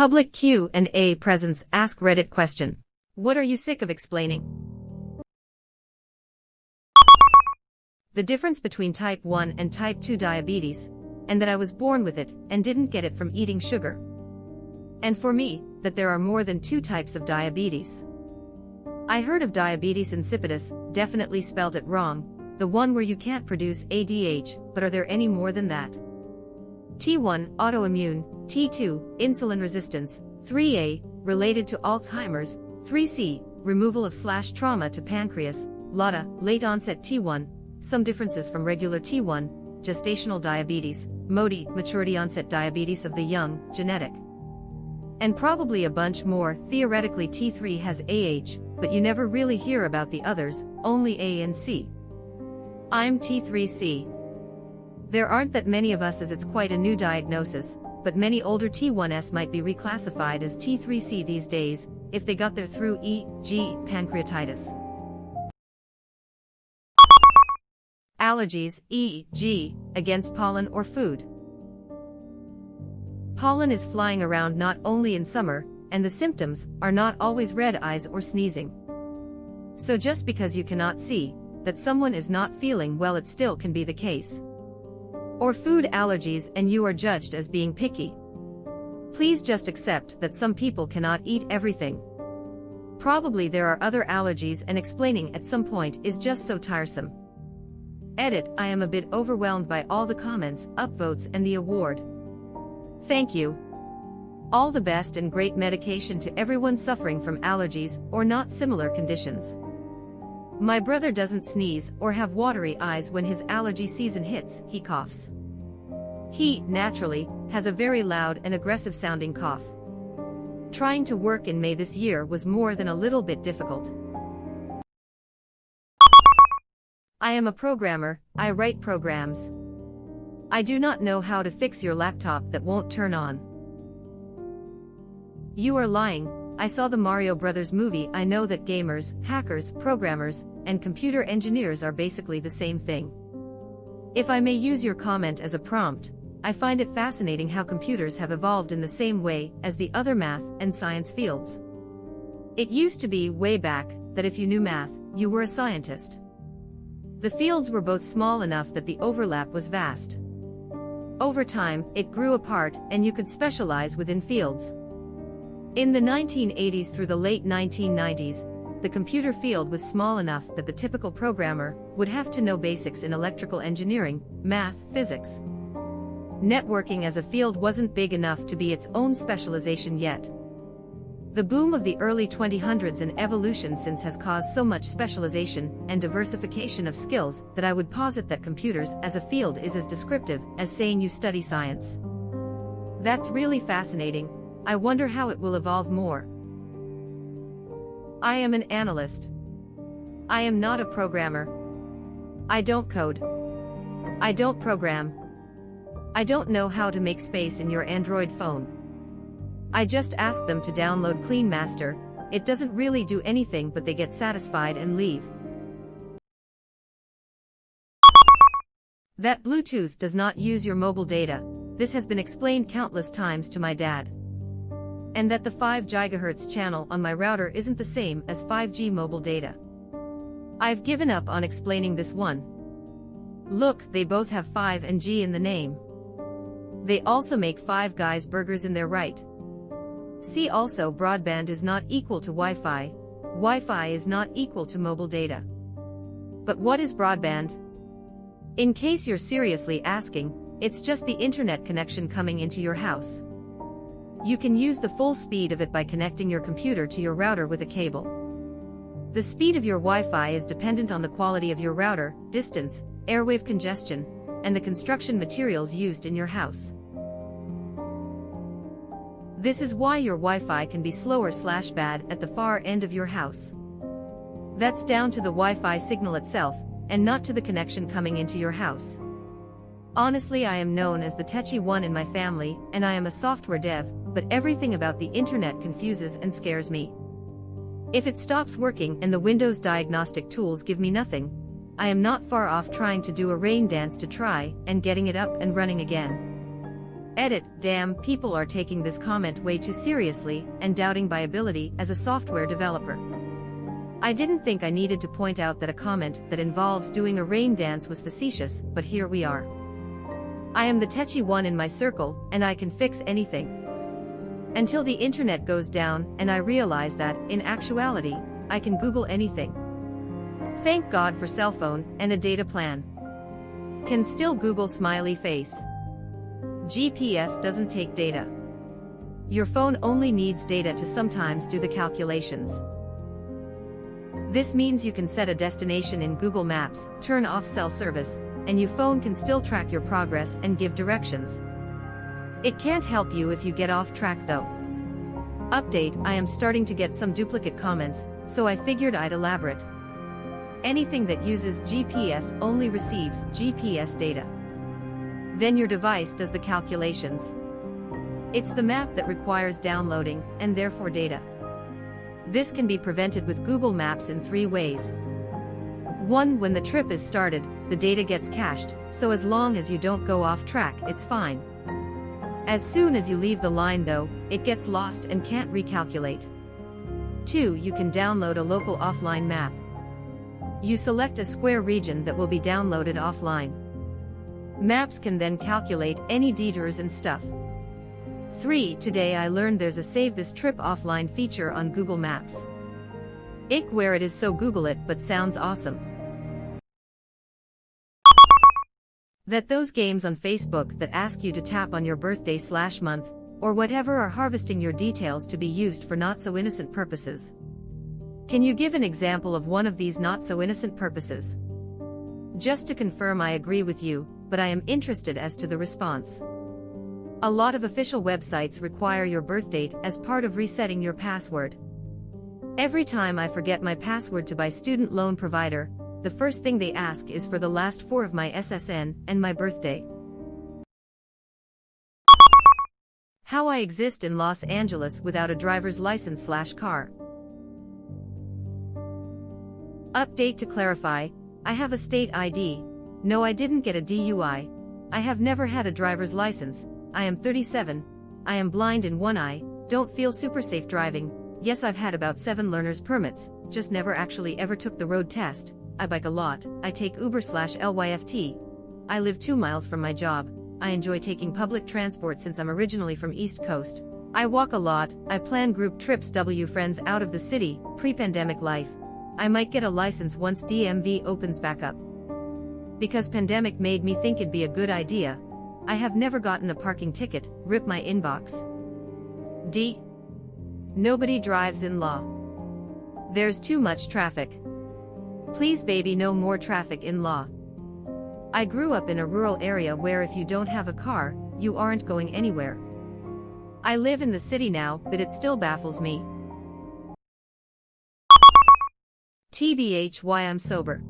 Public Q&A presents Ask Reddit question. What are you sick of explaining? The difference between type 1 and type 2 diabetes, and that I was born with it and didn't get it from eating sugar. And for me, that there are more than 2 types of diabetes. I heard of diabetes insipidus, definitely spelled it wrong, the one where you can't produce ADH, but are there any more than that? T1, autoimmune, T2, insulin resistance, 3A, related to Alzheimer's, 3C, removal of / trauma to pancreas, LADA, late onset T1, some differences from regular T1, gestational diabetes, MODY, maturity onset diabetes of the young, genetic. And probably a bunch more. Theoretically T3 has AH, but you never really hear about the others, only A and C. I'm T3C. There aren't that many of us as it's quite a new diagnosis, but many older T1s might be reclassified as T3C these days, if they got there through e.g. pancreatitis. Allergies, e.g., against pollen or food. Pollen is flying around not only in summer, and the symptoms are not always red eyes or sneezing. So just because you cannot see that someone is not feeling well, it still can be the case. Or food allergies and you are judged as being picky. Please just accept that some people cannot eat everything. Probably there are other allergies, and explaining at some point is just so tiresome. Edit, I am a bit overwhelmed by all the comments, upvotes and the award. Thank you. All the best and great medication to everyone suffering from allergies or not similar conditions. My brother doesn't sneeze or have watery eyes when his allergy season hits, he coughs. He, naturally, has a very loud and aggressive sounding cough. Trying to work in May this year was more than a little bit difficult. I am a programmer, I write programs. I do not know how to fix your laptop that won't turn on. You are lying. I saw the Mario Brothers movie. I know that gamers, hackers, programmers, and computer engineers are basically the same thing. If I may use your comment as a prompt, I find it fascinating how computers have evolved in the same way as the other math and science fields. It used to be, way back, that if you knew math, you were a scientist. The fields were both small enough that the overlap was vast. Over time, it grew apart, and you could specialize within fields. In the 1980s through the late 1990s, the computer field was small enough that the typical programmer would have to know basics in electrical engineering, math, physics. Networking as a field wasn't big enough to be its own specialization yet. The boom of the early 2000s and evolution since has caused so much specialization and diversification of skills that I would posit that computers as a field is as descriptive as saying you study science. That's really fascinating. I wonder how it will evolve more. I am an analyst. I am not a programmer. I don't code. I don't program. I don't know how to make space in your Android phone. I just ask them to download Clean Master. It doesn't really do anything, but they get satisfied and leave. That Bluetooth does not use your mobile data. This has been explained countless times to my dad. And that the 5 GHz channel on my router isn't the same as 5G mobile data. I've given up on explaining this one. Look, they both have 5 and G in the name. They also make Five Guys burgers in their right. See also, broadband is not equal to Wi-Fi. Wi-Fi is not equal to mobile data. But what is broadband? In case you're seriously asking, it's just the internet connection coming into your house. You can use the full speed of it by connecting your computer to your router with a cable. The speed of your Wi-Fi is dependent on the quality of your router, distance, airwave congestion, and the construction materials used in your house. This is why your Wi-Fi can be slower / bad at the far end of your house. That's down to the Wi-Fi signal itself, and not to the connection coming into your house. Honestly, I am known as the techie one in my family, and I am a software dev, but everything about the internet confuses and scares me. If it stops working and the Windows diagnostic tools give me nothing, I am not far off trying to do a rain dance to try and getting it up and running again. Edit, damn, people are taking this comment way too seriously and doubting my ability as a software developer. I didn't think I needed to point out that a comment that involves doing a rain dance was facetious, but here we are. I am the tetchy one in my circle, and I can fix anything. Until the internet goes down and I realize that, in actuality, I can Google anything. Thank God for cell phone and a data plan. Can still Google smiley face. GPS doesn't take data. Your phone only needs data to sometimes do the calculations. This means you can set a destination in Google Maps, turn off cell service, and your phone can still track your progress and give directions. It can't help you if you get off track though. Update, I am starting to get some duplicate comments, so I figured I'd elaborate. Anything that uses GPS only receives GPS data. Then your device does the calculations. It's the map that requires downloading, and therefore data. This can be prevented with Google Maps in 3 ways. 1. When the trip is started, the data gets cached, so as long as you don't go off track, it's fine. As soon as you leave the line though, it gets lost and can't recalculate. 2. You can download a local offline map. You select a square region that will be downloaded offline. Maps can then calculate any detours and stuff. 3. Today I learned there's a Save This Trip Offline feature on Google Maps. Ick where it is, so Google it, but sounds awesome. That those games on Facebook that ask you to tap on your birthday/month, or whatever, are harvesting your details to be used for not-so-innocent purposes. Can you give an example of one of these not-so-innocent purposes? Just to confirm, I agree with you, but I am interested as to the response. A lot of official websites require your birthdate as part of resetting your password. Every time I forget my password to my student loan provider, the first thing they ask is for the last 4 of my SSN and my birthday. How I exist in Los Angeles without a driver's license/car. Update to clarify, I have a state ID. No, I didn't get a DUI. I have never had a driver's license. I am 37. I am blind in one eye, don't feel super safe driving. Yes, I've had about 7 learner's permits, just never actually ever took the road test. I bike a lot, I take Uber/Lyft. I live 2 miles from my job. I enjoy taking public transport since I'm originally from East Coast. I walk a lot, I plan group trips friends out of the city, pre-pandemic life. I might get a license once DMV opens back up. Because pandemic made me think it'd be a good idea. I have never gotten a parking ticket, rip my inbox. D. Nobody drives in law. There's too much traffic. Please baby, no more traffic in law. I grew up in a rural area where if you don't have a car, you aren't going anywhere. I live in the city now, but it still baffles me. TBH, why I'm sober.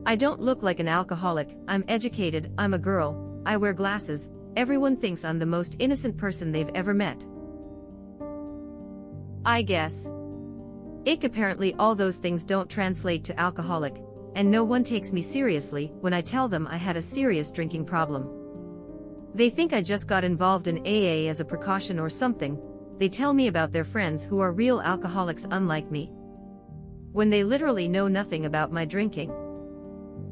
I don't look like an alcoholic, I'm educated, I'm a girl, I wear glasses, everyone thinks I'm the most innocent person they've ever met. I guess. Ick, apparently all those things don't translate to alcoholic, and no one takes me seriously when I tell them I had a serious drinking problem. They think I just got involved in AA as a precaution or something. They tell me about their friends who are real alcoholics unlike me, when they literally know nothing about my drinking.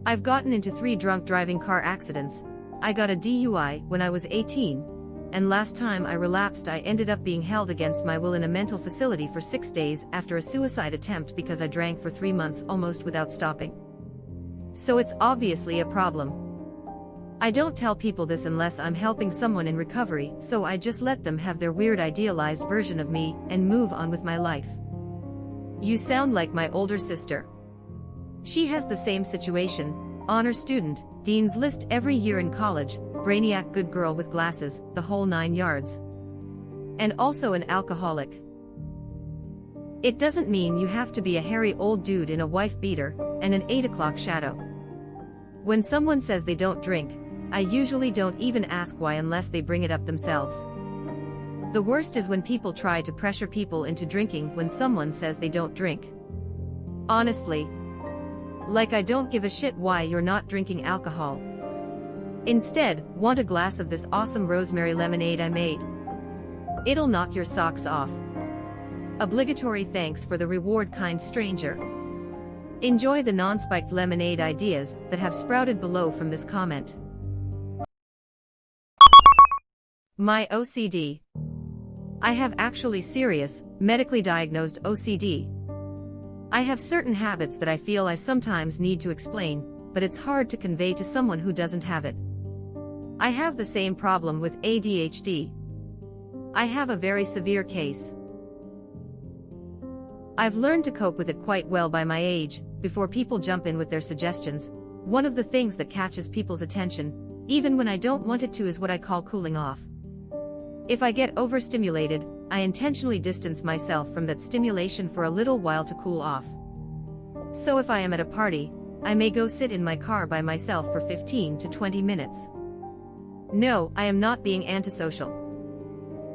I've gotten into 3 drunk driving car accidents. I got a DUI when I was 18, and last time I relapsed I ended up being held against my will in a mental facility for 6 days after a suicide attempt because I drank for 3 months almost without stopping. So it's obviously a problem. I don't tell people this unless I'm helping someone in recovery, so I just let them have their weird idealized version of me and move on with my life. You sound like my older sister. She has the same situation, honor student, dean's list every year in college, brainiac, good girl with glasses, the whole 9 yards. And also an alcoholic. It doesn't mean you have to be a hairy old dude in a wife beater and an 8 o'clock shadow. When someone says they don't drink, I usually don't even ask why unless they bring it up themselves. The worst is when people try to pressure people into drinking when someone says they don't drink. Honestly. Like I don't give a shit why you're not drinking alcohol. Instead, want a glass of this awesome rosemary lemonade I made? It'll knock your socks off. Obligatory thanks for the reward, kind stranger. Enjoy the non-spiked lemonade ideas that have sprouted below from this comment. My OCD. I have actually serious, medically diagnosed OCD. I have certain habits that I feel I sometimes need to explain, but it's hard to convey to someone who doesn't have it. I have the same problem with ADHD. I have a very severe case. I've learned to cope with it quite well by my age. Before people jump in with their suggestions, one of the things that catches people's attention, even when I don't want it to, is what I call cooling off. If I get overstimulated, I intentionally distance myself from that stimulation for a little while to cool off. So if I am at a party, I may go sit in my car by myself for 15 to 20 minutes. No, I am not being antisocial.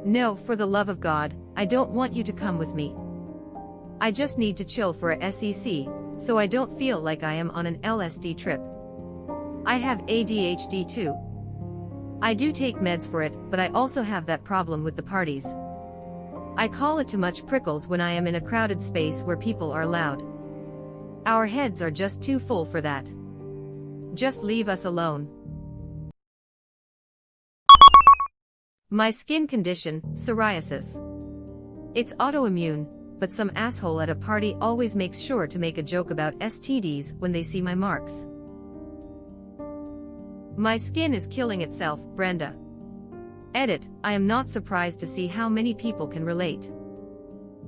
No, for the love of God, I don't want you to come with me. I just need to chill for a SEC, so I don't feel like I am on an LSD trip. I have ADHD too. I do take meds for it, but I also have that problem with the parties. I call it too much prickles when I am in a crowded space where people are loud. Our heads are just too full for that. Just leave us alone. My skin condition, psoriasis. It's autoimmune, but some asshole at a party always makes sure to make a joke about STDs when they see my marks. My skin is killing itself, Brenda. Edit, I am not surprised to see how many people can relate.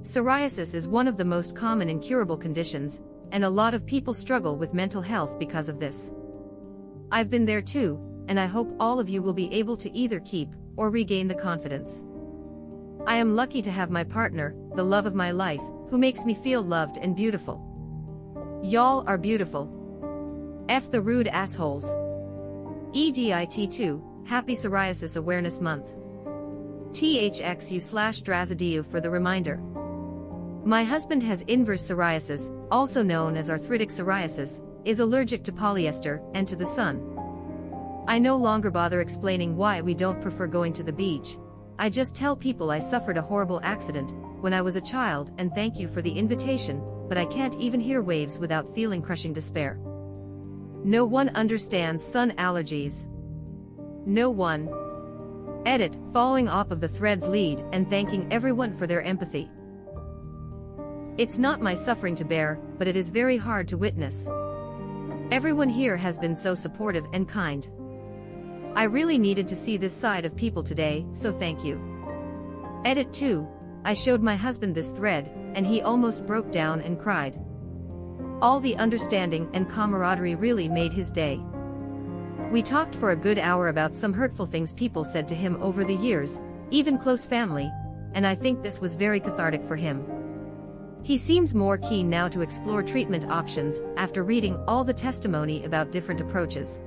Psoriasis is one of the most common incurable conditions, and a lot of people struggle with mental health because of this. I've been there too, and I hope all of you will be able to either keep or regain the confidence. I am lucky to have my partner, the love of my life, who makes me feel loved and beautiful. Y'all are beautiful. F the rude assholes. EDIT2, Happy Psoriasis Awareness Month. THXU/Drazadiu for the reminder. My husband has inverse psoriasis, also known as arthritic psoriasis, is allergic to polyester and to the sun. I no longer bother explaining why we don't prefer going to the beach. I just tell people I suffered a horrible accident when I was a child and thank you for the invitation, but I can't even hear waves without feeling crushing despair. No one understands sun allergies. No one. Edit, following up of the thread's lead and thanking everyone for their empathy. It's not my suffering to bear, but it is very hard to witness. Everyone here has been so supportive and kind. I really needed to see this side of people today, so thank you. Edit 2, I showed my husband this thread, and he almost broke down and cried. All the understanding and camaraderie really made his day. We talked for a good hour about some hurtful things people said to him over the years, even close family, and I think this was very cathartic for him. He seems more keen now to explore treatment options after reading all the testimony about different approaches.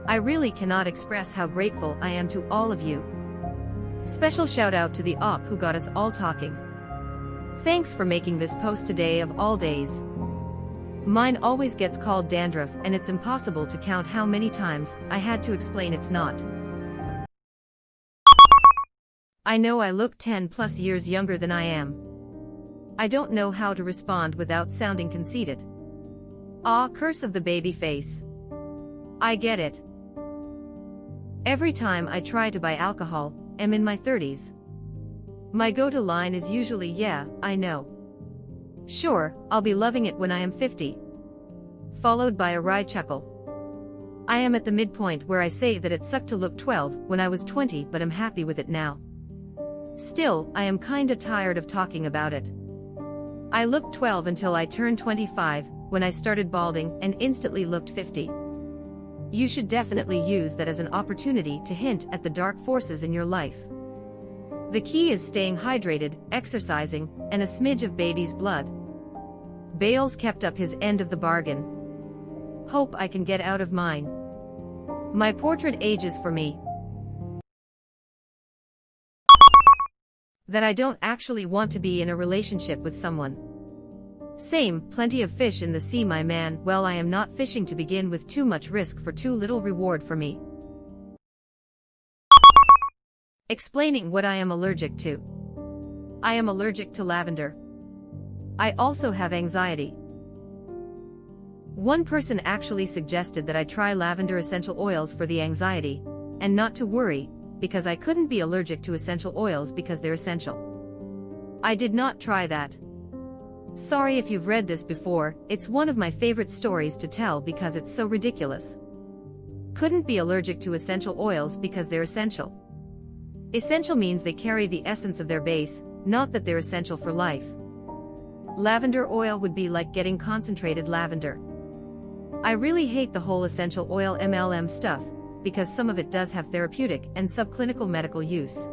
I really cannot express how grateful I am to all of you. Special shout out to the op who got us all talking. Thanks for making this post today of all days. Mine always gets called dandruff, and it's impossible to count how many times I had to explain it's not. I know I look 10+ years younger than I am. I don't know how to respond without sounding conceited. Ah, curse of the baby face. I get it. Every time I try to buy alcohol, I'm in my 30s. My go-to line is usually, yeah, I know. Sure, I'll be loving it when I am 50. Followed by a wry chuckle. I am at the midpoint where I say that it sucked to look 12 when I was 20, but I'm happy with it now. Still, I am kinda tired of talking about it. I looked 12 until I turned 25, when I started balding and instantly looked 50. You should definitely use that as an opportunity to hint at the dark forces in your life. The key is staying hydrated, exercising, and a smidge of baby's blood. Bales kept up his end of the bargain. Hope I can get out of mine. My portrait ages for me. That I don't actually want to be in a relationship with someone. Same, plenty of fish in the sea, my man. Well, I am not fishing to begin with. Too much risk for too little reward for me. Explaining what I am allergic to. I am allergic to lavender. I also have anxiety. One person actually suggested that I try lavender essential oils for the anxiety, and not to worry, because I couldn't be allergic to essential oils because they're essential. I did not try that. Sorry if you've read this before, it's one of my favorite stories to tell because it's so ridiculous. Couldn't be allergic to essential oils because they're essential. Essential means they carry the essence of their base, not that they're essential for life. Lavender oil would be like getting concentrated lavender. I really hate the whole essential oil MLM stuff, because some of it does have therapeutic and subclinical medical use.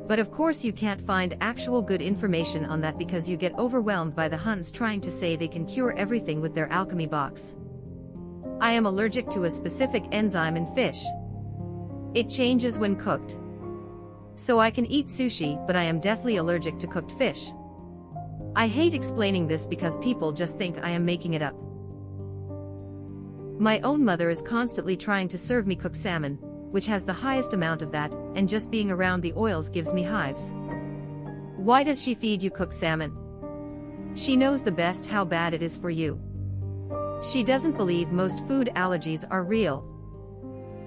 But of course you can't find actual good information on that because you get overwhelmed by the Huns trying to say they can cure everything with their alchemy box. I am allergic to a specific enzyme in fish. It changes when cooked. So I can eat sushi, but I am deathly allergic to cooked fish. I hate explaining this because people just think I am making it up. My own mother is constantly trying to serve me cooked salmon, which has the highest amount of that, and just being around the oils gives me hives. Why does she feed you cooked salmon? She knows the best how bad it is for you. She doesn't believe most food allergies are real.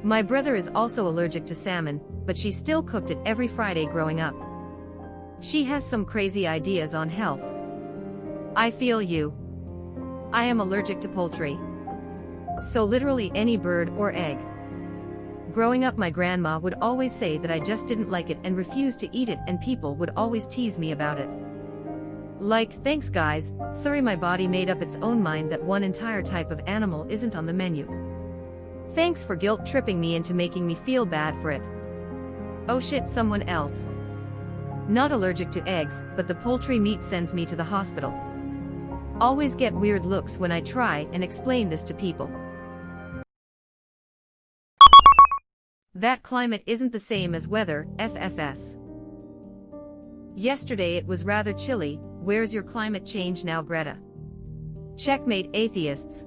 My brother is also allergic to salmon, but she still cooked it every Friday growing up. She has some crazy ideas on health. I feel you. I am allergic to poultry. So literally any bird or egg. Growing up, my grandma would always say that I just didn't like it and refused to eat it, and people would always tease me about it. Like, thanks guys, sorry my body made up its own mind that one entire type of animal isn't on the menu. Thanks for guilt tripping me into making me feel bad for it. Oh shit, someone else. Not allergic to eggs, but the poultry meat sends me to the hospital. Always get weird looks when I try and explain this to people. That climate isn't the same as weather, FFS. Yesterday it was rather chilly. Where's your climate change now, Greta? Checkmate, atheists.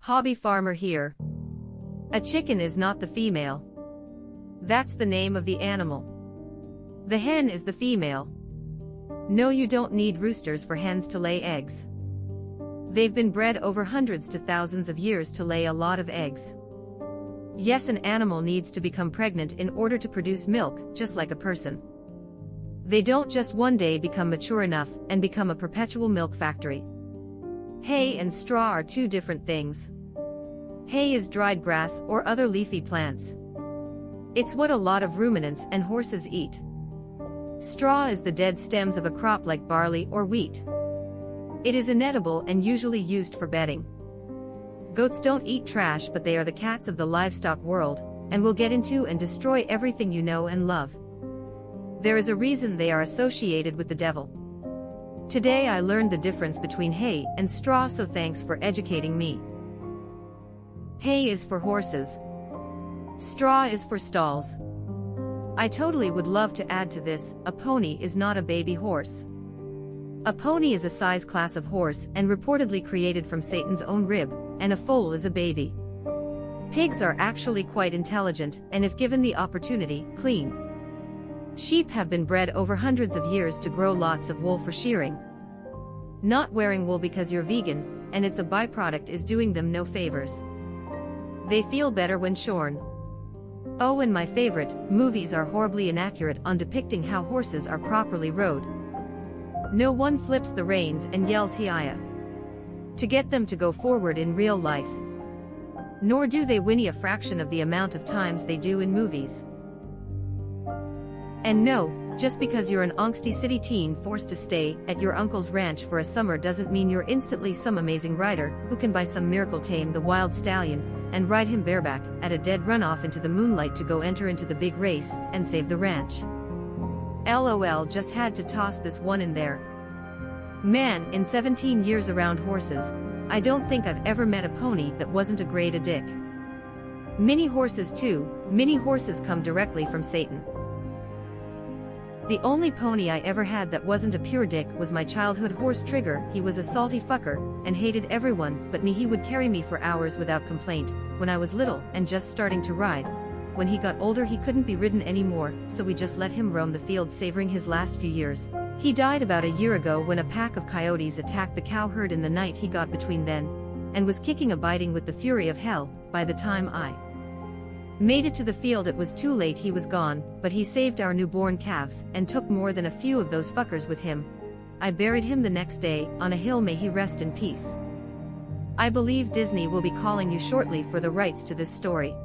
Hobby farmer here. A chicken is not the female. That's the name of the animal. The hen is the female. No, you don't need roosters for hens to lay eggs. They've been bred over hundreds to thousands of years to lay a lot of eggs. Yes, an animal needs to become pregnant in order to produce milk, just like a person. They don't just one day become mature enough and become a perpetual milk factory. Hay and straw are two different things. Hay is dried grass or other leafy plants. It's what a lot of ruminants and horses eat. Straw is the dead stems of a crop like barley or wheat. It is inedible and usually used for bedding. Goats don't eat trash, but they are the cats of the livestock world, and will get into and destroy everything you know and love. There is a reason they are associated with the devil. Today I learned the difference between hay and straw, so thanks for educating me. Hay is for horses. Straw is for stalls. I totally would love to add to this, a pony is not a baby horse. A pony is a size class of horse and reportedly created from Satan's own rib, and a foal is a baby. Pigs are actually quite intelligent, and if given the opportunity, clean. Sheep have been bred over hundreds of years to grow lots of wool for shearing. Not wearing wool because you're vegan, and it's a byproduct, is doing them no favors. They feel better when shorn. Oh, and my favorite, movies are horribly inaccurate on depicting how horses are properly rode. No one flips the reins and yells "Hiya" to get them to go forward in real life. Nor do they whinny a fraction of the amount of times they do in movies. And no, just because you're an angsty city teen forced to stay at your uncle's ranch for a summer doesn't mean you're instantly some amazing rider who can by some miracle tame the wild stallion and ride him bareback at a dead runoff into the moonlight to go enter into the big race and save the ranch. LOL, just had to toss this one in there. Man, in 17 years around horses, I don't think I've ever met a pony that wasn't a grade a dick. Mini horses too, mini horses come directly from Satan. The only pony I ever had that wasn't a pure dick was my childhood horse Trigger. He was a salty fucker, and hated everyone but me. He would carry me for hours without complaint, when I was little and just starting to ride. When he got older he couldn't be ridden anymore, so we just let him roam the field savoring his last few years. He died about a year ago when a pack of coyotes attacked the cow herd in the night he got between then, and was kicking and biting with the fury of hell. By the time I made it to the field it was too late, he was gone, but he saved our newborn calves, and took more than a few of those fuckers with him. I buried him the next day, on a hill, may he rest in peace. I believe Disney will be calling you shortly for the rights to this story.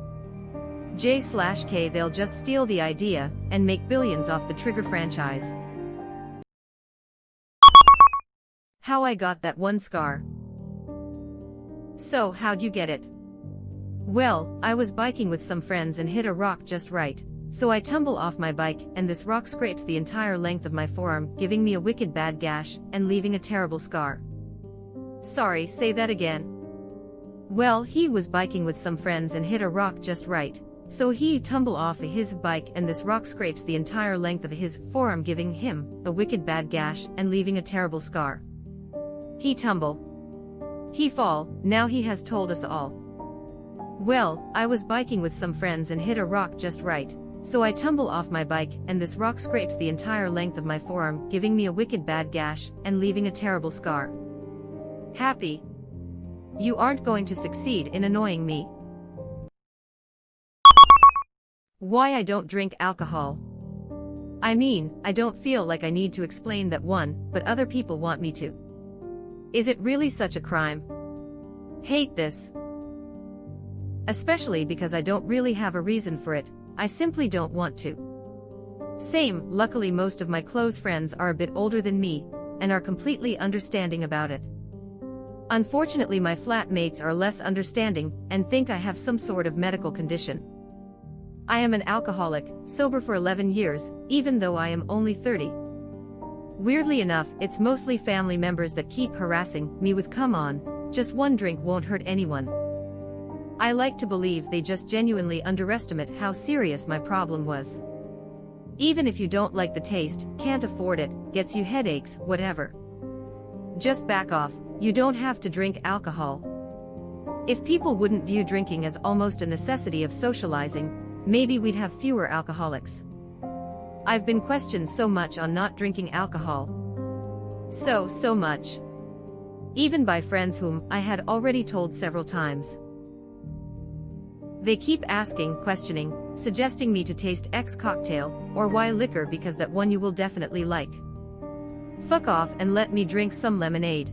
J/K they'll just steal the idea, and make billions off the Trigger franchise. How I got that one scar. So how'd you get it? Well, I was biking with some friends and hit a rock just right, so I tumble off my bike and this rock scrapes the entire length of my forearm, giving me a wicked bad gash, and leaving a terrible scar. Sorry, say that again. Well, he was biking with some friends and hit a rock just right, so he tumble off his bike and this rock scrapes the entire length of his forearm, giving him a wicked bad gash and leaving a terrible scar. He tumble. He fall, now he has told us all. Well, I was biking with some friends and hit a rock just right, so I tumble off my bike and this rock scrapes the entire length of my forearm, giving me a wicked bad gash and leaving a terrible scar. Happy? You aren't going to succeed in annoying me. Why I don't drink alcohol. I mean, I don't feel like I need to explain that one, but other people want me to. Is it really such a crime? Hate this. Especially because I don't really have a reason for it, I simply don't want to. Same, luckily most of my close friends are a bit older than me, and are completely understanding about it. Unfortunately my flatmates are less understanding, and think I have some sort of medical condition. I am an alcoholic, sober for 11 years, even though I am only 30. Weirdly enough, it's mostly family members that keep harassing me with "come on, just one drink won't hurt anyone." I like to believe they just genuinely underestimate how serious my problem was. Even if you don't like the taste, can't afford it, gets you headaches, whatever. Just back off, you don't have to drink alcohol. If people wouldn't view drinking as almost a necessity of socializing, maybe we'd have fewer alcoholics. I've been questioned so much on not drinking alcohol. So much. Even by friends whom I had already told several times. They keep asking, questioning, suggesting me to taste X cocktail, or Y liquor because that one you will definitely like. Fuck off and let me drink some lemonade.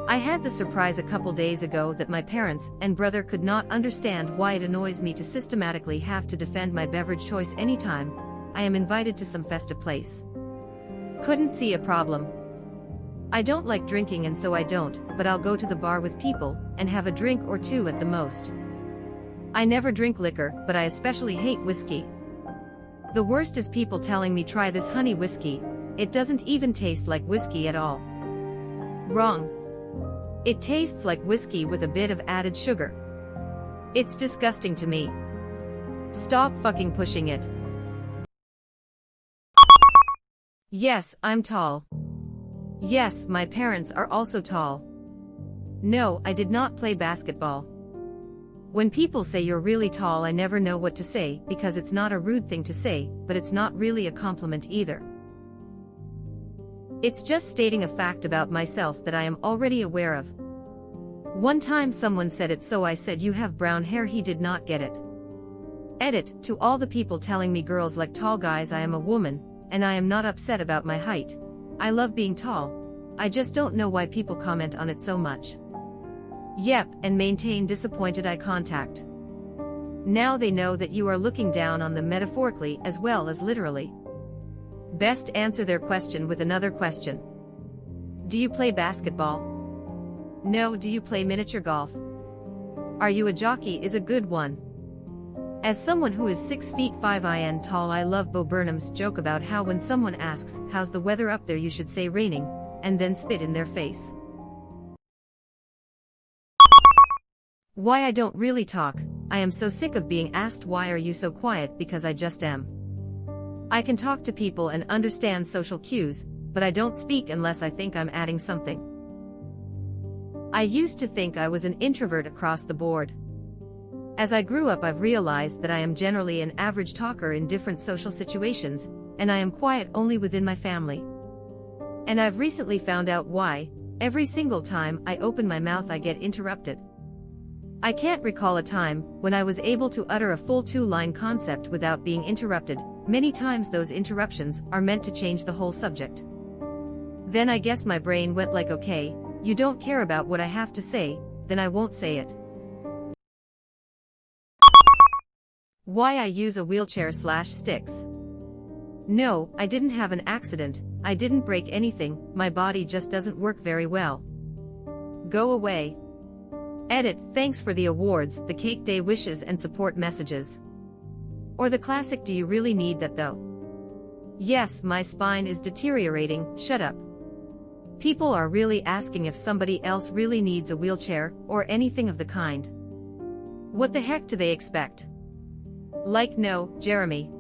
I had the surprise a couple days ago that my parents and brother could not understand why it annoys me to systematically have to defend my beverage choice anytime I am invited to some festive place. Couldn't see a problem. I don't like drinking and so I don't, but I'll go to the bar with people and have a drink or two at the most. I never drink liquor, but I especially hate whiskey. The worst is people telling me try this honey whiskey, it doesn't even taste like whiskey at all. Wrong. It tastes like whiskey with a bit of added sugar. It's disgusting to me. Stop fucking pushing it. Yes, I'm tall. Yes, my parents are also tall. No, I did not play basketball. When people say you're really tall I never know what to say, because it's not a rude thing to say, but it's not really a compliment either. It's just stating a fact about myself that I am already aware of. One time someone said it, so I said you have brown hair. He did not get it. Edit, to all the people telling me girls like tall guys, I am a woman, and I am not upset about my height. I love being tall. I just don't know why people comment on it so much. Yep, and maintain disappointed eye contact. Now they know that you are looking down on them metaphorically as well as literally. Best answer their question with another question. Do you play basketball? No. Do you play miniature golf? Are you a jockey is a good one. As someone who is 6'5" in tall, I love Bo Burnham's joke about how when someone asks, how's the weather up there, you should say raining, and then spit in their face. Why I don't really talk. I am so sick of being asked why are you so quiet, because I just am. I can talk to people and understand social cues, but I don't speak unless I think I'm adding something. I used to think I was an introvert across the board. As I grew up, I've realized that I am generally an average talker in different social situations, and I am quiet only within my family. And I've recently found out why. Every single time I open my mouth, I get interrupted. I can't recall a time when I was able to utter a full two-line concept without being interrupted. Many times those interruptions are meant to change the whole subject. Then I guess my brain went like, okay, you don't care about what I have to say, then I won't say it. Why I use a wheelchair/sticks. No, I didn't have an accident, I didn't break anything, my body just doesn't work very well. Go away. Edit, thanks for the awards, the cake day wishes and support messages. Or the classic, do you really need that though? Yes, my spine is deteriorating, shut up. People are really asking if somebody else really needs a wheelchair, or anything of the kind. What the heck do they expect? Like, no, Jeremy.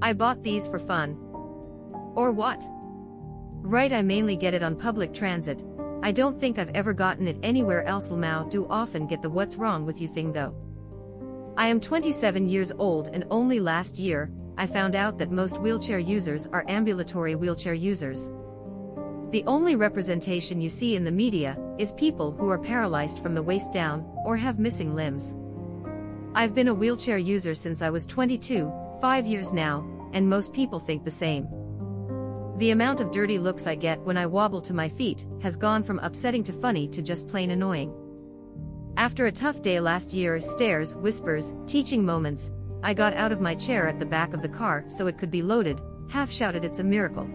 I bought these for fun. Or what? Right, I mainly get it on public transit. I don't think I've ever gotten it anywhere else. Lmao do often get the what's wrong with you thing though. I am 27 years old and only last year, I found out that most wheelchair users are ambulatory wheelchair users. The only representation you see in the media is people who are paralyzed from the waist down or have missing limbs. I've been a wheelchair user since I was 22, 5 years now, and most people think the same. The amount of dirty looks I get when I wobble to my feet has gone from upsetting to funny to just plain annoying. After a tough day last year, stares, whispers, teaching moments, I got out of my chair at the back of the car so it could be loaded, half shouted, it's a miracle.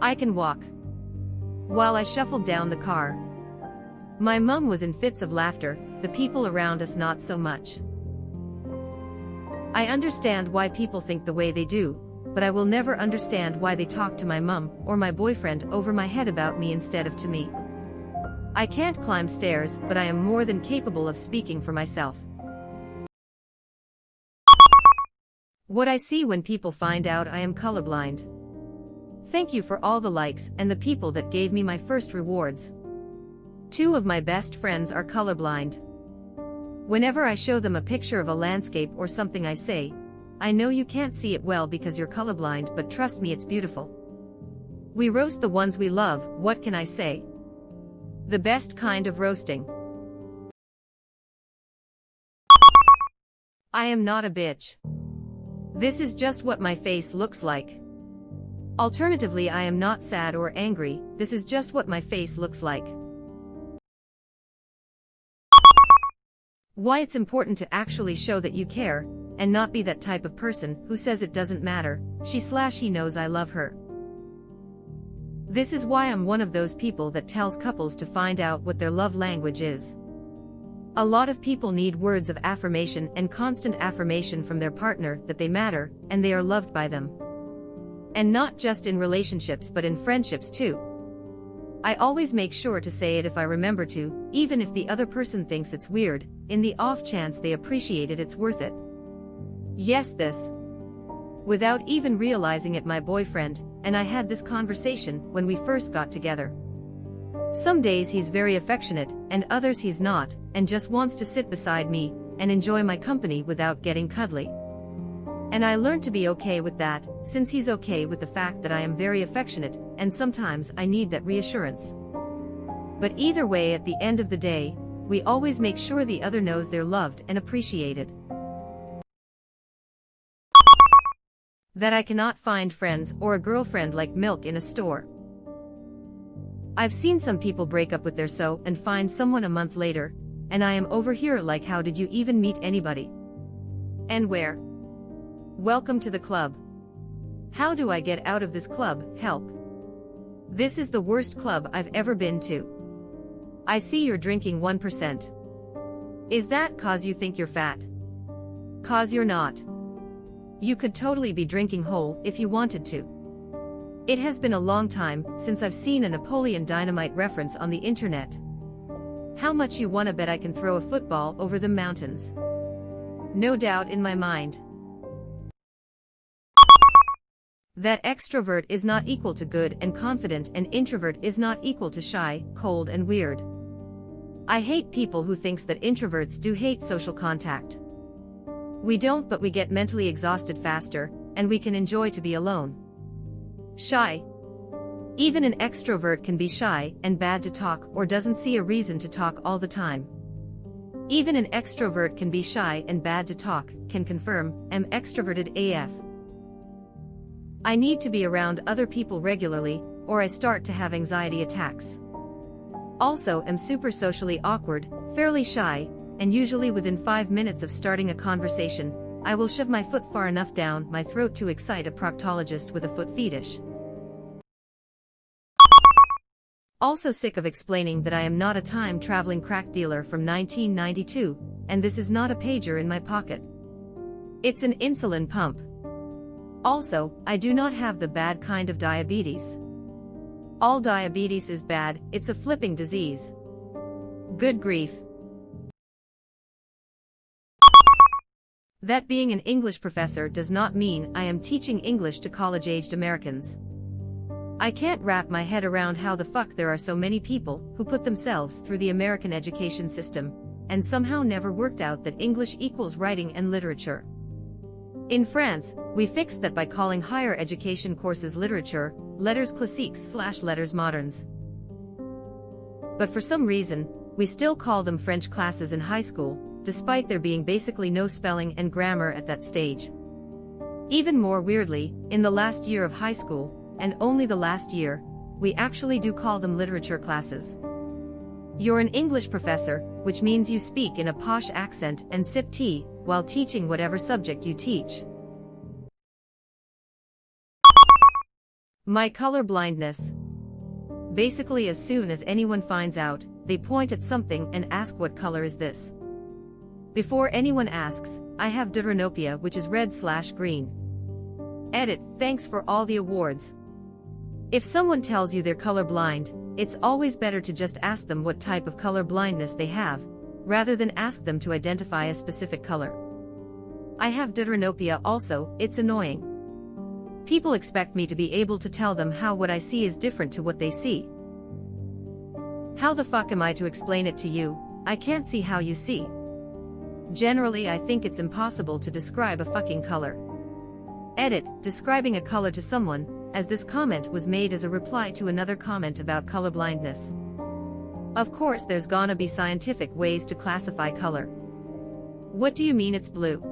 I can walk. While I shuffled down the car. My mum was in fits of laughter, the people around us not so much. I understand why people think the way they do, but I will never understand why they talk to my mum or my boyfriend over my head about me instead of to me. I can't climb stairs, but I am more than capable of speaking for myself. What I see when people find out I am colorblind. Thank you for all the likes and the people that gave me my first rewards. 2 of my best friends are colorblind. Whenever I show them a picture of a landscape or something, I say, I know you can't see it well because you're colorblind, but trust me, it's beautiful. We roast the ones we love, what can I say? The best kind of roasting. I am not a bitch. This is just what my face looks like. Alternatively, I am not sad or angry, this is just what my face looks like. Why it's important to actually show that you care, and not be that type of person who says it doesn't matter, she/he knows I love her. This is why I'm one of those people that tells couples to find out what their love language is. A lot of people need words of affirmation and constant affirmation from their partner that they matter, and they are loved by them. And not just in relationships but in friendships too. I always make sure to say it if I remember to, even if the other person thinks it's weird, in the off chance they appreciate it, it's worth it. Yes, this. Without even realizing it, my boyfriend and I had this conversation when we first got together. Some days he's very affectionate, and others he's not, and just wants to sit beside me and enjoy my company without getting cuddly. And I learned to be okay with that, since he's okay with the fact that I am very affectionate, and sometimes I need that reassurance. But either way, at the end of the day, we always make sure the other knows they're loved and appreciated. That I cannot find friends or a girlfriend like milk in a store. I've seen some people break up with their so and find someone a month later, and I am over here like, how did you even meet anybody? And where? Welcome to the club. How do I get out of this club? Help. This is the worst club I've ever been to. I see you're drinking 1%. Is that cause you think you're fat? Cause you're not. You could totally be drinking whole if you wanted to. It has been a long time since I've seen a Napoleon Dynamite reference on the internet. How much you wanna bet I can throw a football over the mountains? No doubt in my mind. That extrovert is not equal to good and confident, and introvert is not equal to shy, cold and weird. I hate people who thinks that introverts do hate social contact. We don't, but we get mentally exhausted faster, and we can enjoy to be alone. Shy. Even an extrovert can be shy and bad to talk or doesn't see a reason to talk all the time. Even an extrovert can be shy and bad to talk, can confirm, am extroverted AF. I need to be around other people regularly, or I start to have anxiety attacks. Also am super socially awkward, fairly shy, and usually within 5 minutes of starting a conversation, I will shove my foot far enough down my throat to excite a proctologist with a foot fetish. Also sick of explaining that I am not a time-traveling crack dealer from 1992, and this is not a pager in my pocket. It's an insulin pump. Also, I do not have the bad kind of diabetes. All diabetes is bad, it's a flipping disease. Good grief. That being an English professor does not mean I am teaching English to college-aged Americans. I can't wrap my head around how the fuck there are so many people who put themselves through the American education system, and somehow never worked out that English equals writing and literature. In France, we fixed that by calling higher education courses literature, letters classiques / letters modernes. But for some reason, we still call them French classes in high school, despite there being basically no spelling and grammar at that stage. Even more weirdly, in the last year of high school, and only the last year, we actually do call them literature classes. You're an English professor, which means you speak in a posh accent and sip tea while teaching whatever subject you teach. My color blindness. Basically, as soon as anyone finds out, they point at something and ask, what color is this? Before anyone asks, I have deuteranopia, which is red/green. Edit, thanks for all the awards. If someone tells you they're colorblind, it's always better to just ask them what type of color blindness they have, rather than ask them to identify a specific color. I have deuteranopia also, it's annoying. People expect me to be able to tell them how what I see is different to what they see. How the fuck am I to explain it to you? I can't see how you see. Generally, I think it's impossible to describe a fucking color. Edit, describing a color to someone, as this comment was made as a reply to another comment about colorblindness. Of course, there's gonna be scientific ways to classify color. What do you mean it's blue?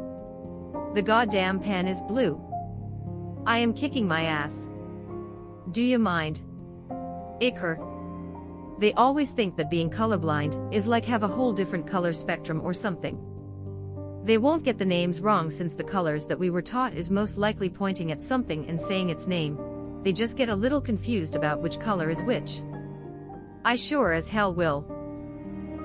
The goddamn pen is blue. I am kicking my ass. Do you mind? Icker. They always think that being colorblind is like have a whole different color spectrum or something. They won't get the names wrong since the colors that we were taught is most likely pointing at something and saying its name. They just get a little confused about which color is which. I sure as hell will.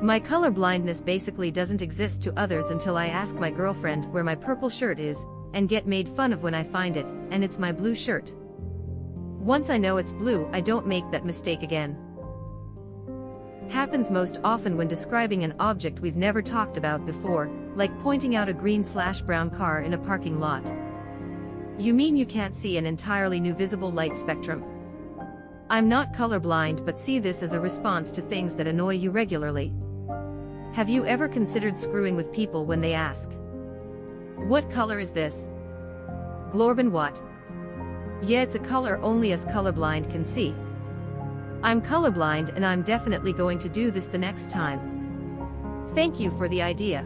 My color blindness basically doesn't exist to others until I ask my girlfriend where my purple shirt is, and get made fun of when I find it, and it's my blue shirt. Once I know it's blue, I don't make that mistake again. Happens most often when describing an object we've never talked about before, like pointing out a green/brown car in a parking lot. You mean you can't see an entirely new visible light spectrum? I'm not colorblind, but see this as a response to things that annoy you regularly. Have you ever considered screwing with people when they ask, what color is this? Glorben what? Yeah, it's a color only us colorblind can see. I'm colorblind and I'm definitely going to do this the next time. Thank you for the idea.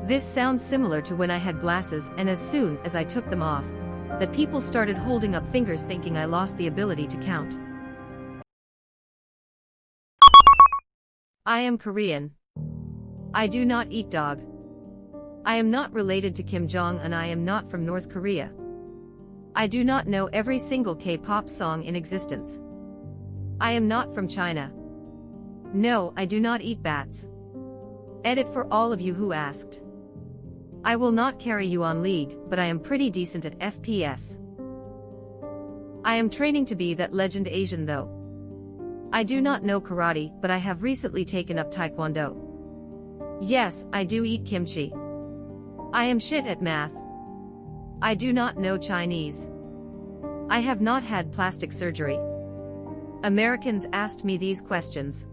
This sounds similar to when I had glasses and as soon as I took them off, that people started holding up fingers thinking I lost the ability to count. I am Korean. I do not eat dog. I am not related to Kim Jong and I am not from North Korea. I do not know every single K-pop song in existence. I am not from China. No, I do not eat bats. Edit for all of you who asked. I will not carry you on League, but I am pretty decent at FPS. I am training to be that legend Asian though. I do not know karate, but I have recently taken up taekwondo. Yes, I do eat kimchi. I am shit at math. I do not know Chinese. I have not had plastic surgery. Americans asked me these questions.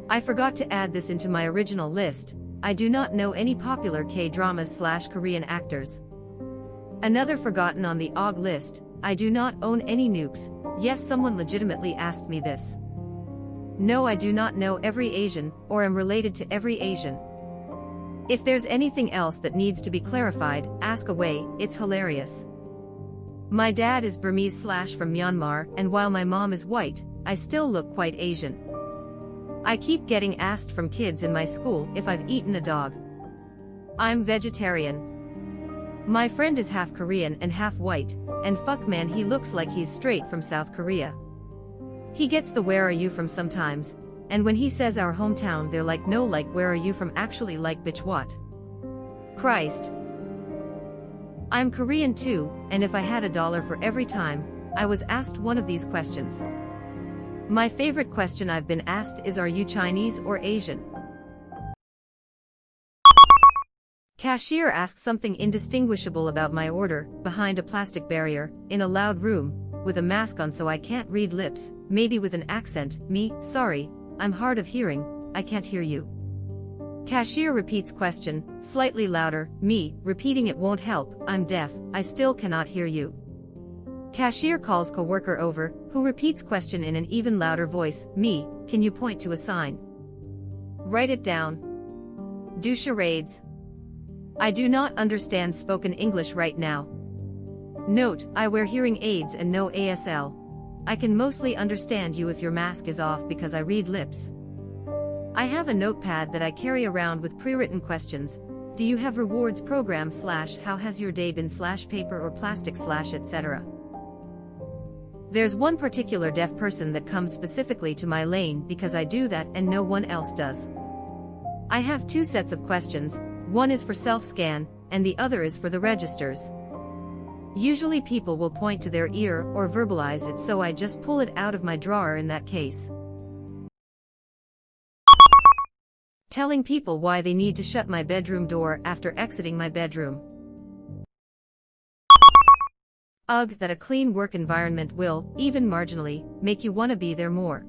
I forgot to add this into my original list. I do not know any popular K-dramas/Korean actors. Another forgotten on the OG list, I do not own any nukes. Yes, someone legitimately asked me this. No, I do not know every Asian, or am related to every Asian. If there's anything else that needs to be clarified, ask away, it's hilarious. My dad is Burmese/from Myanmar, and while my mom is white, I still look quite Asian. I keep getting asked from kids in my school if I've eaten a dog. I'm vegetarian. My friend is half Korean and half white, and fuck man, he looks like he's straight from South Korea. He gets the "where are you from" sometimes, and when he says our hometown they're like, no, like where are you from, actually, like bitch what? Christ. I'm Korean too, and if I had $1 for every time I was asked one of these questions. My favorite question I've been asked is, are you Chinese or Asian? Cashier asks something indistinguishable about my order, behind a plastic barrier, in a loud room, with a mask on so I can't read lips, maybe with an accent. Me, sorry, I'm hard of hearing, I can't hear you. Cashier repeats question, slightly louder. Me, repeating it won't help, I'm deaf, I still cannot hear you. Cashier calls coworker over, who repeats question in an even louder voice. Me, can you point to a sign? Write it down. Do charades. I do not understand spoken English right now. Note, I wear hearing aids and no ASL. I can mostly understand you if your mask is off because I read lips. I have a notepad that I carry around with pre-written questions. Do you have rewards program / how has your day been / paper or plastic / etc. There's one particular deaf person that comes specifically to my lane because I do that and no one else does. I have 2 sets of questions, one is for self-scan, and the other is for the registers. Usually people will point to their ear or verbalize it, so I just pull it out of my drawer in that case. Telling people why they need to shut my bedroom door after exiting my bedroom. Ugh, that a clean work environment will, even marginally, make you want to be there more.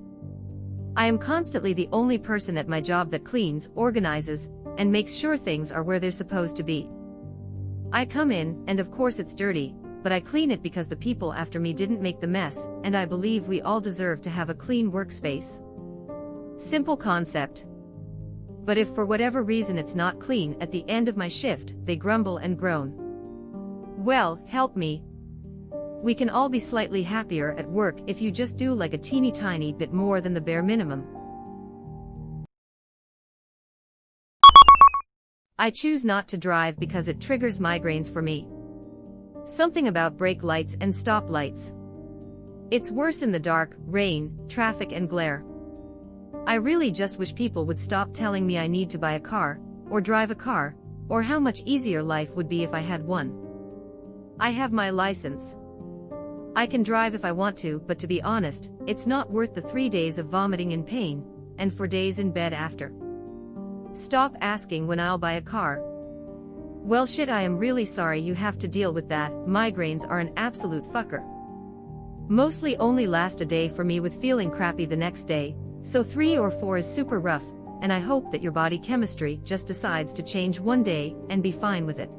I am constantly the only person at my job that cleans, organizes, and makes sure things are where they're supposed to be. I come in, and of course it's dirty, but I clean it because the people after me didn't make the mess, and I believe we all deserve to have a clean workspace. Simple concept. But if for whatever reason it's not clean at the end of my shift, they grumble and groan. Well, help me. We can all be slightly happier at work if you just do like a teeny tiny bit more than the bare minimum. I choose not to drive because it triggers migraines for me. Something about brake lights and stop lights. It's worse in the dark, rain, traffic and glare. I really just wish people would stop telling me I need to buy a car, or drive a car, or how much easier life would be if I had one. I have my license. I can drive if I want to, but to be honest, it's not worth the 3 days of vomiting in pain, and 4 days in bed after. Stop asking when I'll buy a car. Well shit, I am really sorry you have to deal with that. Migraines are an absolute fucker. Mostly only last a day for me with feeling crappy the next day, so 3 or 4 is super rough, and I hope that your body chemistry just decides to change one day and be fine with it.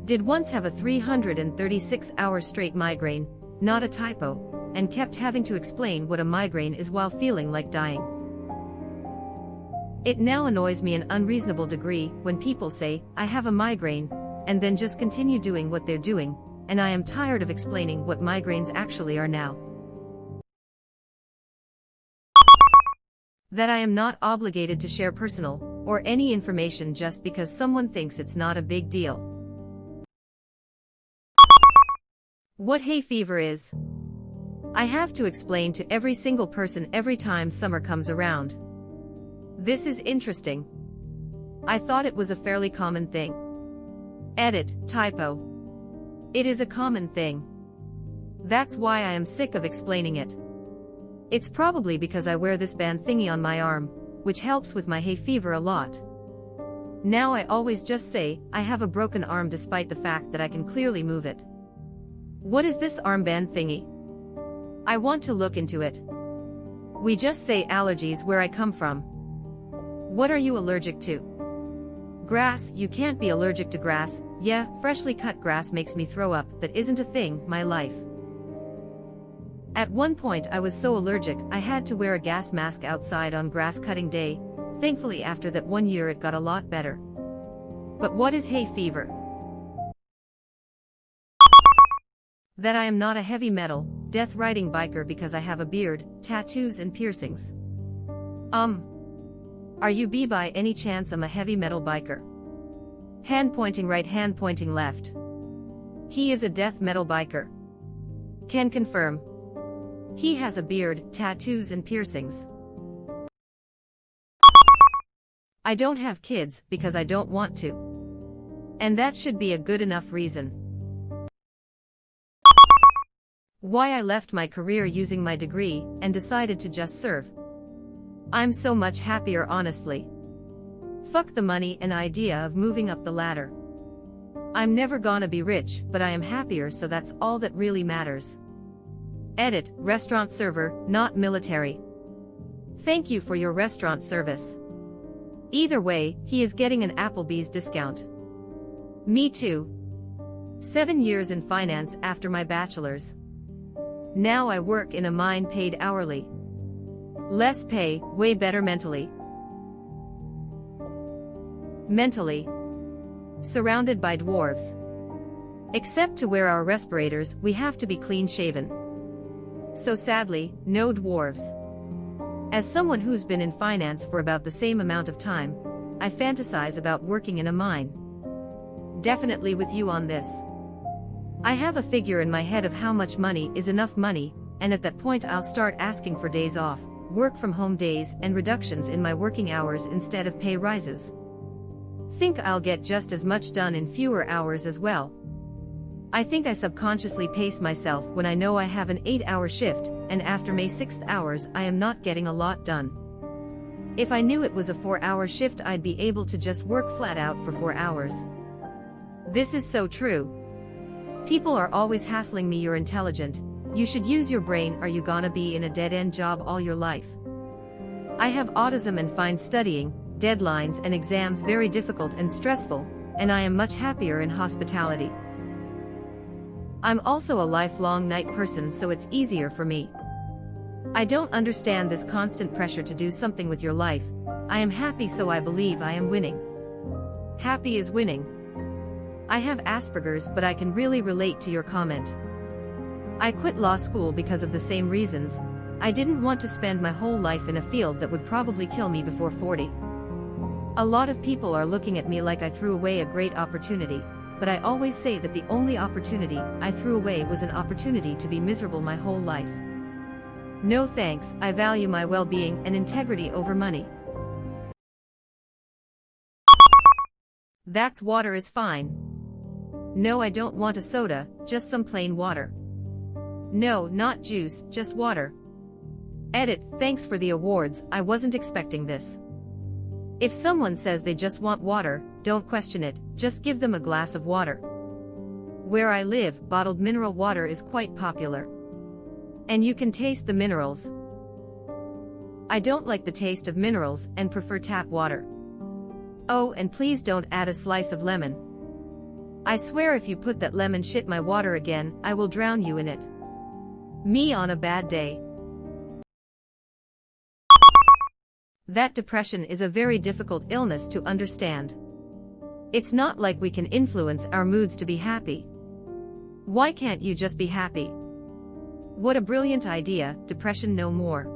Did once have a 336-hour straight migraine, not a typo, and kept having to explain what a migraine is while feeling like dying. It now annoys me an unreasonable degree when people say, I have a migraine, and then just continue doing what they're doing, and I am tired of explaining what migraines actually are now. That I am not obligated to share personal, or any information just because someone thinks it's not a big deal. What hay fever is. I have to explain to every single person every time summer comes around. This is interesting. I thought it was a fairly common thing. Edit, typo. It is a common thing. That's why I am sick of explaining it. It's probably because I wear this band thingy on my arm, which helps with my hay fever a lot. Now I always just say, I have a broken arm despite the fact that I can clearly move it. What is this armband thingy? I want to look into it. We just say allergies where I come from. What are you allergic to? Grass. You can't be allergic to grass. Yeah, freshly cut grass makes me throw up. That isn't a thing, my life. At one point I was so allergic I had to wear a gas mask outside on grass cutting day. Thankfully after that 1 year it got a lot better. But what is hay fever? That I am not a heavy metal, death riding biker because I have a beard, tattoos and piercings. Are you B by any chance? I'm a heavy metal biker. Hand pointing right, hand pointing left. He is a death metal biker. Can confirm. He has a beard, tattoos and piercings. I don't have kids because I don't want to. And that should be a good enough reason. Why I left my career using my degree and decided to just serve. I'm so much happier honestly. Fuck the money and idea of moving up the ladder. I'm never gonna be rich, but I am happier, so that's all that really matters. Edit, restaurant server, not military. Thank you for your restaurant service. Either way, he is getting an Applebee's discount. Me too. 7 years in finance after my bachelor's. Now I work in a mine paid hourly. Less pay, way better mentally. Surrounded by dwarves. Except to wear our respirators, we have to be clean shaven. So sadly, no dwarves. As someone who's been in finance for about the same amount of time, I fantasize about working in a mine. Definitely with you on this. I have a figure in my head of how much money is enough money, and at that point I'll start asking for days off, work from home days and reductions in my working hours instead of pay rises. Think I'll get just as much done in fewer hours as well. I think I subconsciously pace myself when I know I have an 8-hour shift, and after May 6th hours I am not getting a lot done. If I knew it was a 4-hour shift I'd be able to just work flat out for 4 hours. This is so true. People are always hassling me, you're intelligent, you should use your brain, are you gonna be in a dead-end job all your life? I have autism and find studying, deadlines and exams very difficult and stressful, and I am much happier in hospitality. I'm also a lifelong night person, so it's easier for me. I don't understand this constant pressure to do something with your life. I am happy, so I believe I am winning. Happy is winning. I have Asperger's, but I can really relate to your comment. I quit law school because of the same reasons. I didn't want to spend my whole life in a field that would probably kill me before 40. A lot of people are looking at me like I threw away a great opportunity, but I always say that the only opportunity I threw away was an opportunity to be miserable my whole life. No thanks, I value my well-being and integrity over money. That's water is fine. No, I don't want a soda, just some plain water. No, not juice, just water. Edit, thanks for the awards, I wasn't expecting this. If someone says they just want water, don't question it, just give them a glass of water. Where I live, bottled mineral water is quite popular. And you can taste the minerals. I don't like the taste of minerals and prefer tap water. Oh, and please don't add a slice of lemon. I swear if you put that lemon shit my water again, I will drown you in it. Me on a bad day. That depression is a very difficult illness to understand. It's not like we can influence our moods to be happy. Why can't you just be happy? What a brilliant idea, depression no more.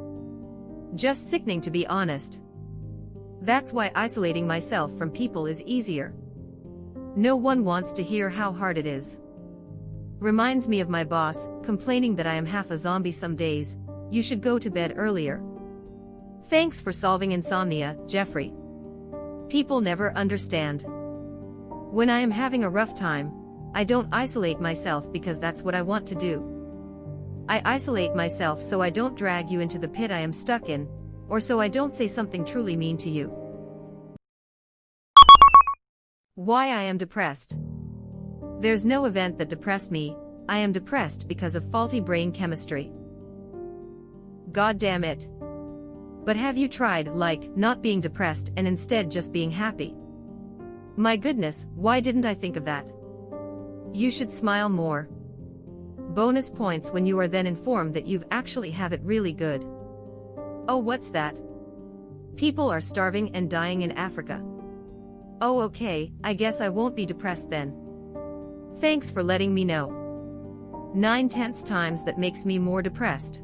Just sickening, to be honest. That's why isolating myself from people is easier. No one wants to hear how hard it is. Reminds me of my boss, complaining that I am half a zombie some days. You should go to bed earlier. Thanks for solving insomnia, Jeffrey. People never understand. When I am having a rough time, I don't isolate myself because that's what I want to do. I isolate myself so I don't drag you into the pit I am stuck in, or so I don't say something truly mean to you. Why I am depressed. There's no event that depressed me, I am depressed because of faulty brain chemistry. God damn it. But have you tried, like, not being depressed and instead just being happy? My goodness, why didn't I think of that? You should smile more. Bonus points when you are then informed that you've actually have it really good. Oh, what's that? People are starving and dying in Africa. Oh, okay, I guess I won't be depressed then. Thanks for letting me know. 9/10 times that makes me more depressed.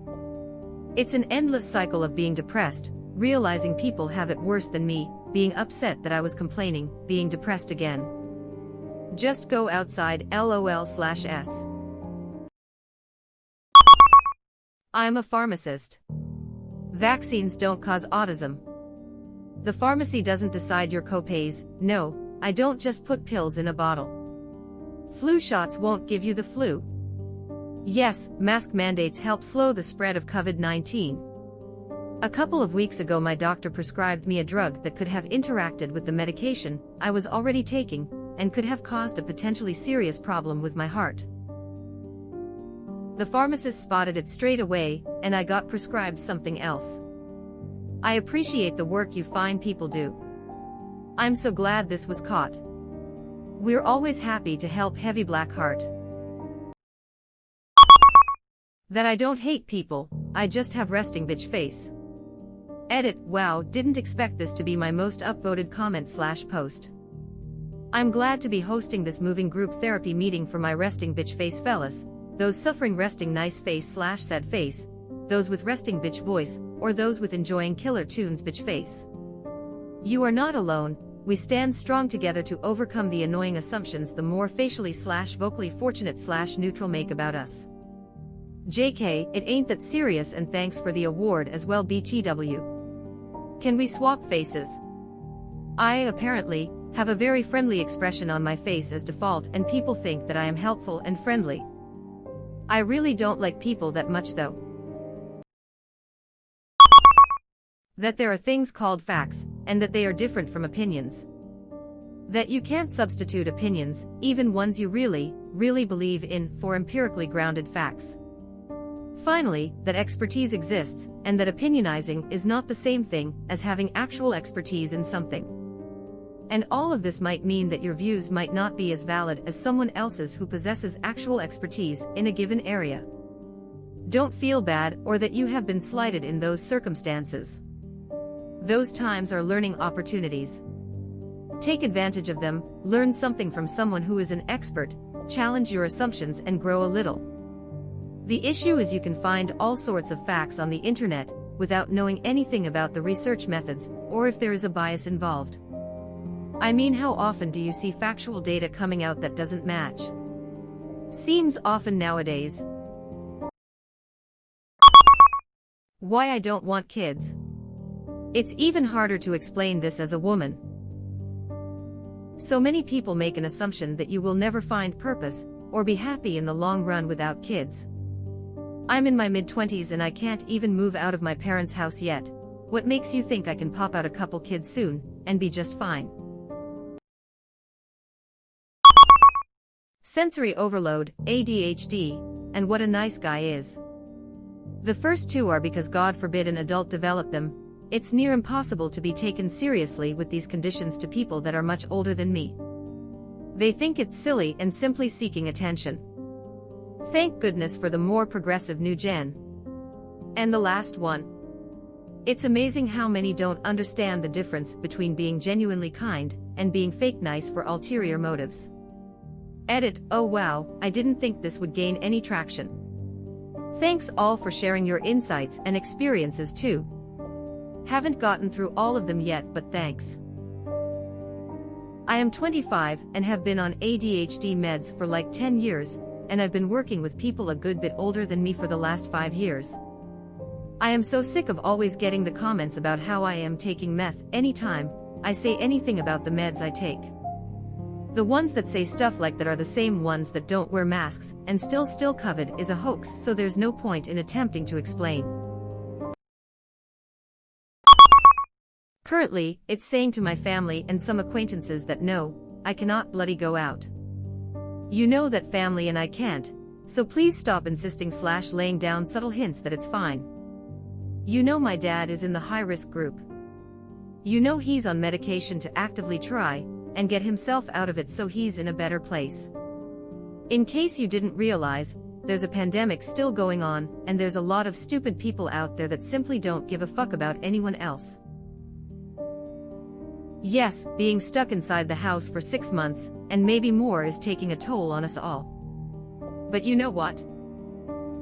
It's an endless cycle of being depressed, realizing people have it worse than me, being upset that I was complaining, being depressed again. Just go outside, lol/s. I'm a pharmacist. Vaccines don't cause autism. The pharmacy doesn't decide your copays. No, I don't just put pills in a bottle. Flu shots won't give you the flu. Yes, mask mandates help slow the spread of COVID-19. A couple of weeks ago my doctor prescribed me a drug that could have interacted with the medication I was already taking, and could have caused a potentially serious problem with my heart. The pharmacist spotted it straight away, and I got prescribed something else. I appreciate the work you fine people do. I'm so glad this was caught. We're always happy to help Heavy Black Heart. That I don't hate people, I just have resting bitch face. Edit, wow, didn't expect this to be my most upvoted comment/post. I'm glad to be hosting this moving group therapy meeting for my resting bitch face fellas, those suffering resting nice face/sad face, those with resting bitch voice, or those with enjoying killer tunes bitch face. You are not alone, we stand strong together to overcome the annoying assumptions the more facially/vocally fortunate/neutral make about us. JK, it ain't that serious, and thanks for the award as well BTW. Can we swap faces? I, apparently, have a very friendly expression on my face as default, and people think that I am helpful and friendly. I really don't like people that much though. That there are things called facts, and that they are different from opinions. That you can't substitute opinions, even ones you really believe in, for empirically grounded facts. Finally, that expertise exists, and that opinionizing is not the same thing as having actual expertise in something. And all of this might mean that your views might not be as valid as someone else's who possesses actual expertise in a given area. Don't feel bad, or that you have been slighted in those circumstances. Those times are learning opportunities. Take advantage of them, learn something from someone who is an expert, challenge your assumptions and grow a little. The issue is you can find all sorts of facts on the internet, without knowing anything about the research methods, or if there is a bias involved. I mean, how often do you see factual data coming out that doesn't match? Seems often nowadays. Why I don't want kids. It's even harder to explain this as a woman. So many people make an assumption that you will never find purpose, or be happy in the long run without kids. I'm in my mid-20s and I can't even move out of my parents' house yet. What makes you think I can pop out a couple kids soon, and be just fine? Sensory overload, ADHD, and what a nice guy is. The first two are because God forbid an adult develop them. It's near impossible to be taken seriously with these conditions to people that are much older than me. They think it's silly and simply seeking attention. Thank goodness for the more progressive new gen. And the last one. It's amazing how many don't understand the difference between being genuinely kind and being fake nice for ulterior motives. Edit, oh wow, I didn't think this would gain any traction. Thanks all for sharing your insights and experiences too. Haven't gotten through all of them yet, but thanks. I am 25 and have been on ADHD meds for like 10 years, and I've been working with people a good bit older than me for the last 5 years. I am so sick of always getting the comments about how I am taking meth anytime I say anything about the meds I take. The ones that say stuff like that are the same ones that don't wear masks, and still COVID is a hoax, so there's no point in attempting to explain. Currently, it's saying to my family and some acquaintances that no, I cannot bloody go out. You know that family and I can't, so please stop insisting/laying down subtle hints that it's fine. You know my dad is in the high-risk group. You know he's on medication to actively try and get himself out of it so he's in a better place. In case you didn't realize, there's a pandemic still going on, and there's a lot of stupid people out there that simply don't give a fuck about anyone else. Yes, being stuck inside the house for 6 months, and maybe more, is taking a toll on us all. But you know what?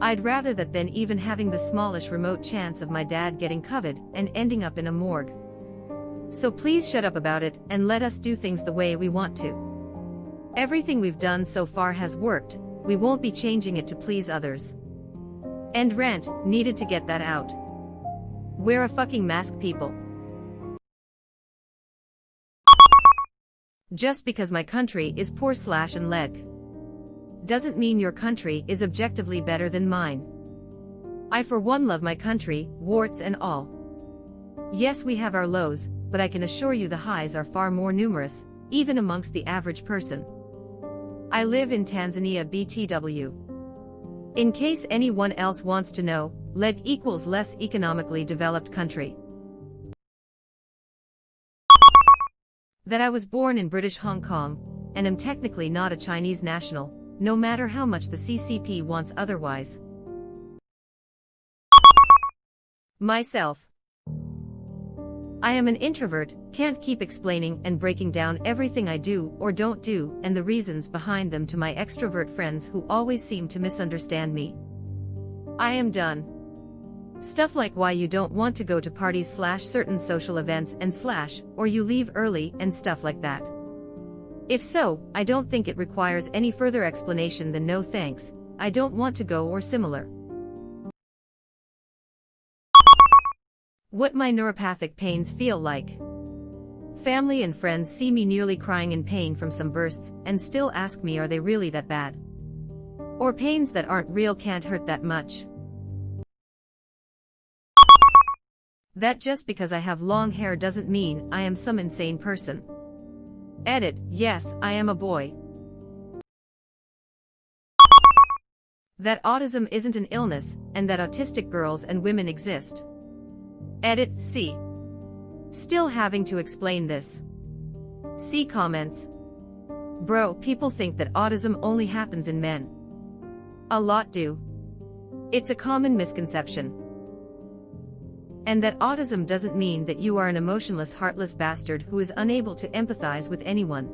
I'd rather that than even having the smallish remote chance of my dad getting COVID and ending up in a morgue. So please shut up about it and let us do things the way we want to. Everything we've done so far has worked, we won't be changing it to please others. End rant, needed to get that out. Wear a fucking mask, people. Just because my country is poor and leg doesn't mean your country is objectively better than mine. I for one love my country, warts and all. Yes, we have our lows, but I can assure you the highs are far more numerous, even amongst the average person. I live in Tanzania, BTW. In case anyone else wants to know, leg equals less economically developed country. That I was born in British Hong Kong, and am technically not a Chinese national, no matter how much the CCP wants otherwise. Myself. I am an introvert, can't keep explaining and breaking down everything I do or don't do and the reasons behind them to my extrovert friends who always seem to misunderstand me. I am done. Stuff like why you don't want to go to parties / certain social events and / or you leave early and stuff like that. If so, I don't think it requires any further explanation than no thanks, I don't want to go or similar. What my neuropathic pains feel like. Family and friends see me nearly crying in pain from some bursts and still ask me, are they really that bad? Or pains that aren't real can't hurt that much. That just because I have long hair doesn't mean I am some insane person. Edit, yes, I am a boy. That autism isn't an illness, and that autistic girls and women exist. Edit, see. Still having to explain this. See comments. Bro, people think that autism only happens in men. A lot do. It's a common misconception. And that autism doesn't mean that you are an emotionless, heartless bastard who is unable to empathize with anyone.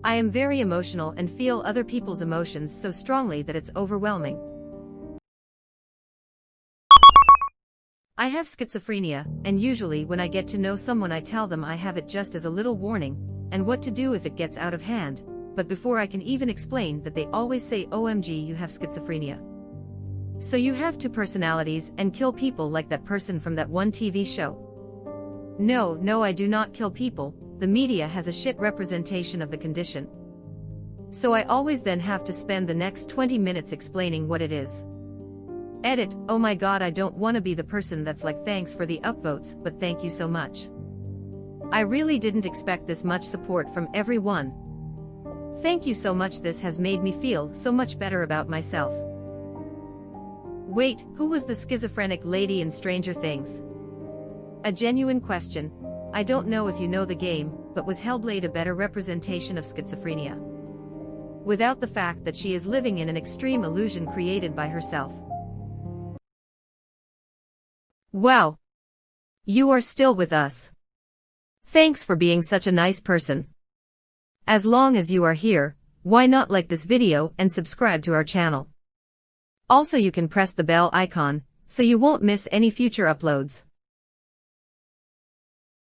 I am very emotional and feel other people's emotions so strongly that it's overwhelming. I have schizophrenia, and usually when I get to know someone I tell them I have it just as a little warning, and what to do if it gets out of hand, but before I can even explain that they always say, OMG, you have schizophrenia. So you have 2 personalities and kill people like that person from that one TV show. No, I do not kill people, the media has a shit representation of the condition. So I always then have to spend the next 20 minutes explaining what it is. Edit, oh my god, I don't want to be the person that's like, thanks for the upvotes, but thank you so much. I really didn't expect this much support from everyone. Thank you so much, this has made me feel so much better about myself. Wait, who was the schizophrenic lady in Stranger Things? A genuine question. I don't know if you know the game, but was Hellblade a better representation of schizophrenia? Without the fact that she is living in an extreme illusion created by herself. Wow. You are still with us. Thanks for being such a nice person. As long as you are here, why not like this video and subscribe to our channel? Also, you can press the bell icon, so you won't miss any future uploads.